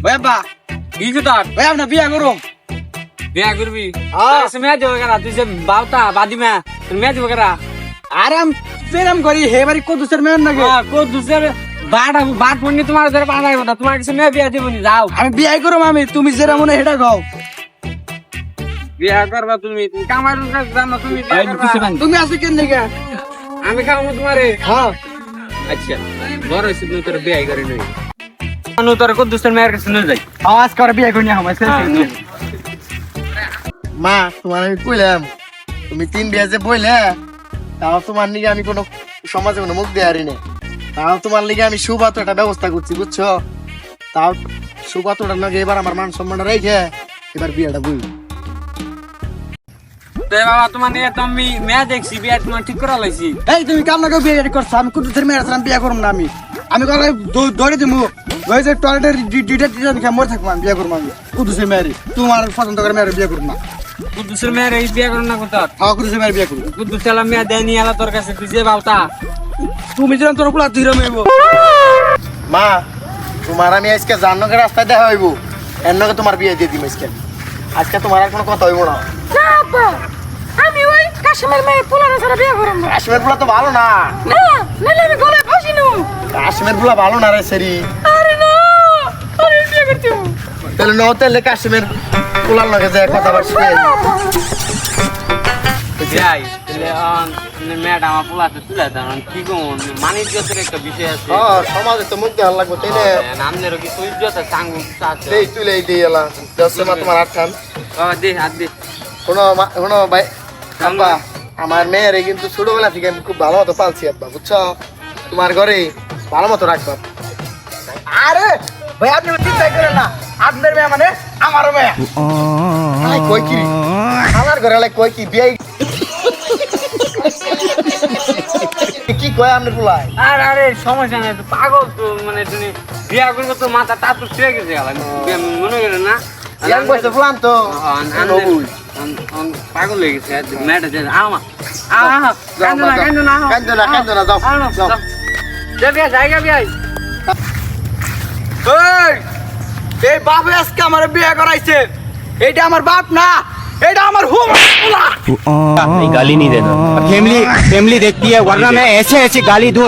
ওই বা কি কথা ওই আপনি বিয়া করুম বিয়া করবি মেয়ে যাবে কেনা তুই যে বাউতা বাদিমা তুই মেয়ে যাবে কেনা আরাম প্রেম করি হে বাড়ি কত দুসের মেয়ের নাকি কো দুসের বাট পড়নি তোমার ধরে পাঠাইব না তোমার কাছে মেয়ে বিয়া দিব নি যাও আমি বিয়াই করুম আমি তুমি যেটা মনে হেটা খাও বিয়া করবা তুমি কামার জানো তুমি বিয়া করবা তুমি আসো কেন দিকে আমি খাওয়াবো তোমারে হ্যাঁ আচ্ছা বড় হইছে তুমি তোর বিয়া করে নই অনু তোর কো দুসের মেয়ের কাছে নিয়ে যাই আওয়াজ করে বিয়া করি না আমার মা তোমার আমি কইলাম তুমি তিন বিয়া যে বইলে তাও তোমার নিকে আমি কোনো সমাজে কোনো মুখ দিয়ে হারি না তাও তোমার লিগে আমি সুপাত্রটা ব্যবস্থা করছি বুঝছো তাও সুপাত্রটা নাকি এবার আমার মান সম্মানটা রেখে এবার বিয়েটা বই বাবা তোমার নিয়ে তো আমি মেয়ে দেখছি বিয়া তোমার ঠিক করা লাইছি এই তুমি কাম না বিয়ে করছো আমি কুতুসের মেয়ের সাথে বিয়ে করব না আমি করে দৌড়ে দিমু ওই যে টয়লেটের ডিটেকটিভ দেখে মরে থাকবো আমি বিয়ে করবো আমি কুতুসের মেয়ের তোমার পছন্দ করে মেয়ের বিয়ে করবো না কুদ্দুসের মেয়ের এই বিয়া করো না কথা হ্যাঁ কুতুসের মেয়ের বিয়ে করবো কুদ্দুস চালা মেয়ে দেয়নি আলা তোর কাছে তুই যে বাউতা তুমি যেন তোর কুলা ধীরে মেয়েব মা তোমার আমি আজকে জান্নকের রাস্তায় দেখা হইব এর নকে তোমার বিয়ে দিয়ে দিম আজকে তোমার আর কোনো কথা হইব না না আব্বা আমি ওই কাশ্মীর মেয়ে পোলারে ছাড়া বিয়ে করব না কাশ্মীর পোলা তো ভালো না না নাহলে আমি গলায় ফাঁসি নেব কাশ্মীর পোলা ভালো না রে সেরি আরে না আরে বিয়ে করতে হবে। তাহলে নতেলে কাশ্মীর পোলার লগে যায় কথা বলছি যাই মেয়েটা আমার পোলাতে তুলে দেন কি কম মানিক জোতের একটা বিষয় আছে সমাজে তো মুখ দেওয়ার লাগবে তাই না নামলেরও কি তুই জোতে সাঙ্গু আছে এই তুলে দিয়ে এলাম দশে মা তোমার আটখান বাবা দে হাত দে শোনো ভাই আব্বা আমার মেয়েরে কিন্তু ছোটবেলা থেকে আমি খুব ভালো মতো পালছি আব্বা বুঝছো তোমার ঘরে ভালো মতো রাখবা আরে ভাই আপনি চিন্তা করেন না আপনার মেয়ে মানে আমারও মেয়ে কই কি আমার ঘরে কই কি বিয়ে কি কয় আপনার পোলায় আর আরে সমস্যা নাই তুই পাগল তো মানে তুমি বিয়া করবো তো মাথা তাতু ছিঁড়ে গেছে মনে করে না ইয়াং বয়সে ফুলাম তো পাগল হয়ে গেছে মেয়েটা যে আমা কান্দো না কান্দো না যাও জায়গা বিয়াই এই বাপে আজকে আমার বিয়ে করাইছে এটা আমার বাপ না এটা আমার হুম गाली नहीं देना फैमिली फैमिली देखती है वरना मैं ऐसे ऐसे गाली दूं